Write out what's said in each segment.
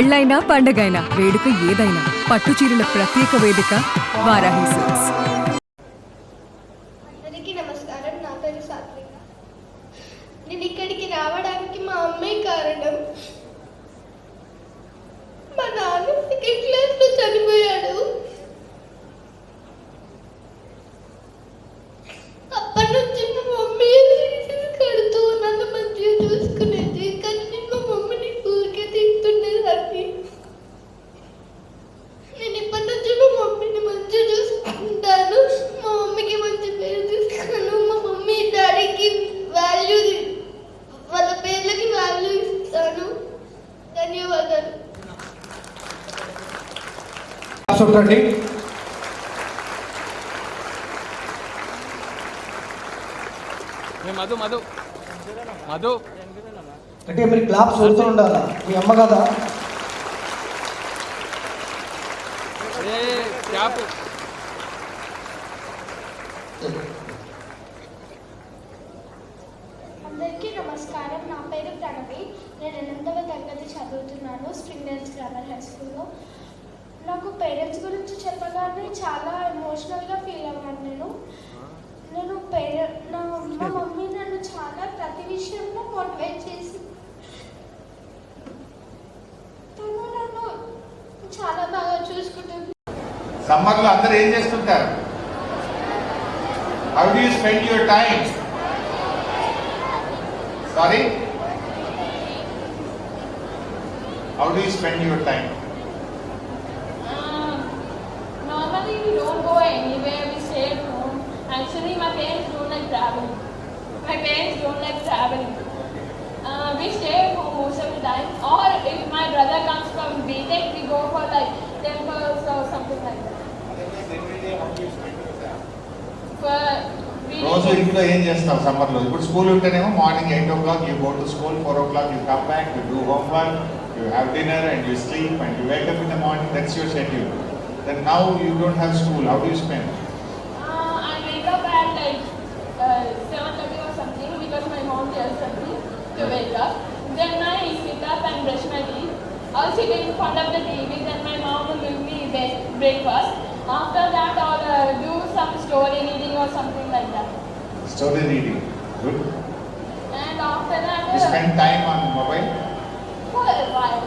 పెళ్ళైనా పండగైనా వేడుక ఏదైనా పట్టు చీరల ప్రత్యేక వేదిక వారాహి సిల్క్స్. అందరికీ నమస్కారం. నా పేరు సాత్విక. నేను ఇక్కడికి రావడానికి మా అమ్మే కారణం. మా నాన్న సెకండ్ క్లాస్లో చనిపోయాడు. అప్పటి నుంచి మా మమ్మీ కడుతూ నన్ను మంచిగా చూసుకునేది. కానీ నేను మా మమ్మీని ఊరికే తింటునేదాన్ని. నేను ఇప్పటి నుంచి మా మమ్మీని మంచిగా చూసుకుంటాను. మా మమ్మీకి మంచి పేరు తీసుకున్నాను. మా మమ్మీ డాడీకి వాల్యూ, వాళ్ళ పేర్లకి వాల్యూ ఇస్తాను. ధన్యవాదాలు. మధు మధు మధు అంటే మీరు క్లాప్స్ కొడుతూ ఉండాలా? మీ అమ్మ కదా అందరికీ నమస్కారం. నా పేరు ప్రణవి. నేను 8వ తరగతి చదువుతున్నాను స్ప్రింగ్ డేల్స్ గ్రామర్ హై స్కూల్లో. నాకు పేరెంట్స్ గురించి చెప్పగానే చాలా ఎమోషనల్గా ఫీల్ అయ్యాను. మా మమ్మీ నన్ను చాలా ప్రతి విషయంలో మోటివేట్ చేసి తను నన్ను చాలా బాగా చూసుకుంటుంది. సమ్మర్లో అందరూ ఏం చేస్తుంటారు? How do you spend your time? Sorry, how do you spend your time? Normally we don't go anywhere, we stay at home. Actually my parents don't like traveling. We stay at home most of the time, or if my brother comes from BTech, we go for like temples or something like that. రోజు ఇంట్లో ఏం చేస్తావు సమ్మర్లో? ఇప్పుడు school ఉంటేనేమో morning 8 o'clock you go to school, 4 o'clock you come back, you do homework, you have dinner and you sleep and you wake up in the morning. That's your schedule. Then now you don't have school. How do you spend? I wake up at like 7:30 or something because my mom tells me to wake up. Then I sit up and brush my teeth. I'll sit in front of the TV. Then my mom will give me breakfast. After that, I'll do some story reading or something like that. Story reading. Good. And after that, You spend time on mobile? for a while.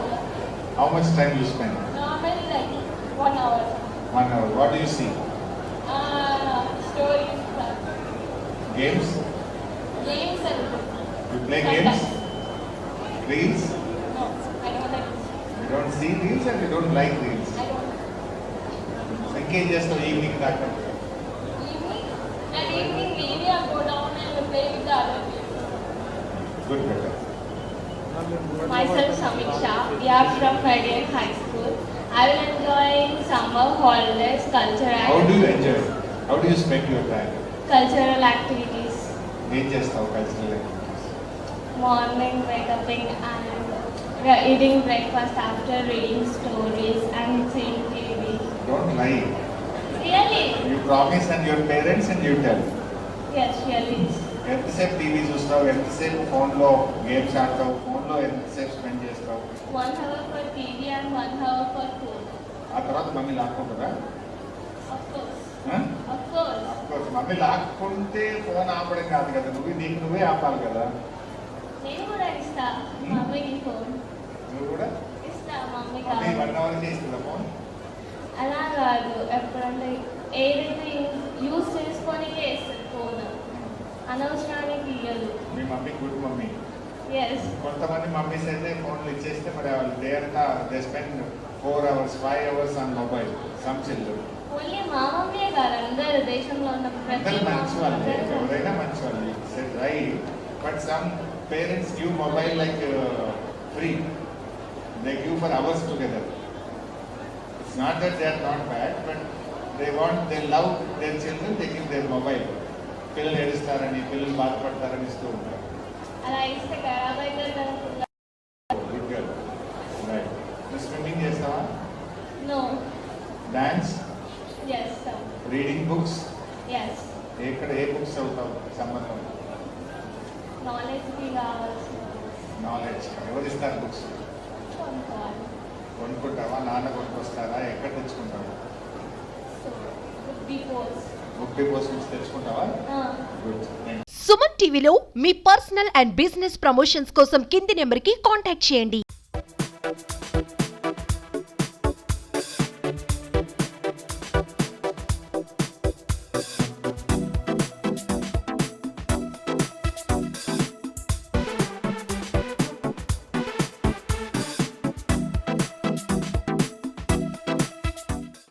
How much time you spend? Normally like 1 hour. 1 hour. What do you see? Stories. Games? Games and You play sometimes. games? Reels? No, I don't like it. You don't see reels and you don't like reels. I don't. ఇంకేం చేస్తావు evening దాకా? Evening maybe I'll go down and play with the other people. Good, better. Myself Samiksha. We are from Radiant High School. I will enjoy summer holidays, How do you enjoy? How do you spend your time? cultural activities. ఏం చేస్తావు cultural activities? Morning wake up and eating breakfast after reading stories and seeing TV. Don't lie. Really? You promise and your parents and you tell. Yes, really. ఎంతసేపు TV చూస్తావు? ఎంతసేపు ఫోన్లో games ఆడతావు? ఫోన్లో ఎంతసేపు spend చేస్తావు? 1 hour for TV and 1 hour for food. ఆ తర్వాత mummy లాక్కుంటుందా? Of course. Of of course mummy లాక్కుంటే ఫోన్ ఆపడం కాదు కదా, నీకు నువ్వే ఆపాలి కదా. నేను కూడా ఇస్తా మమ్మీకి ఫోన్. నువ్వు కూడా ఇస్తా మమ్మీ మమ్మీ కావాలి. 1 hour చేస్తుందా ఫోన్? అలా కాదు, ఎప్పుడంటే ఏదైతే యూజ్ చేసుకోనికే ఇస్తుంది ఫోన్, అనవసరానికి ఇయ్యదు. మీ మమ్మీ గుడ్ మమ్మీ. ఎస్. కొంతమంది మమ్మీస్ అయితే ఫోన్లు ఇచ్చేస్తే మరి వాళ్ళు డే అంతా they spend 4 hours 5 hours on mobile. Some children. Only మా మమ్మీయే కాదు, అందరు దేశంలో ఉన్న ప్రతి అందరూ మంచి వాళ్ళే, ఎవరైనా మంచి వాళ్ళు. Right, but some parents give mobile like free. They give for hours together. It's not that they are not bad, but they love their children, they give their mobile. పిల్లలు ఏడుస్తారని, పిల్లలు బాధపడతారని ఇస్తూ ఉంటారు. అలా ఇస్తే ఖరాబ్ అవుతుంది. Good girl. రైట్. నువ్వు స్విమ్మింగ్ చేస్తావా? No. Dance? Yes sir. Reading books? Yes. ఎక్కడ ఏ బుక్స్ చదువుతావు సమ్మర్లో? నాలెడ్జ్కి కావాల్సిన నాలెడ్జ్ ఎవరు ఇస్తారు బుక్స్? కొనుక్కోవాలి. నాన్న కొనుక్కొస్తారా? ఎక్కడ తెచ్చుకుంటావు? So, before. బుక్ డిపోస్ నుంచి తెచ్చుకుంటావా? గుడ్. సుమన్ టీవీలో మీ పర్సనల్ అండ్ బిజినెస్ ప్రమోషన్స్ కోసం కింది నెంబర్కి కాంటాక్ట్ చేయండి.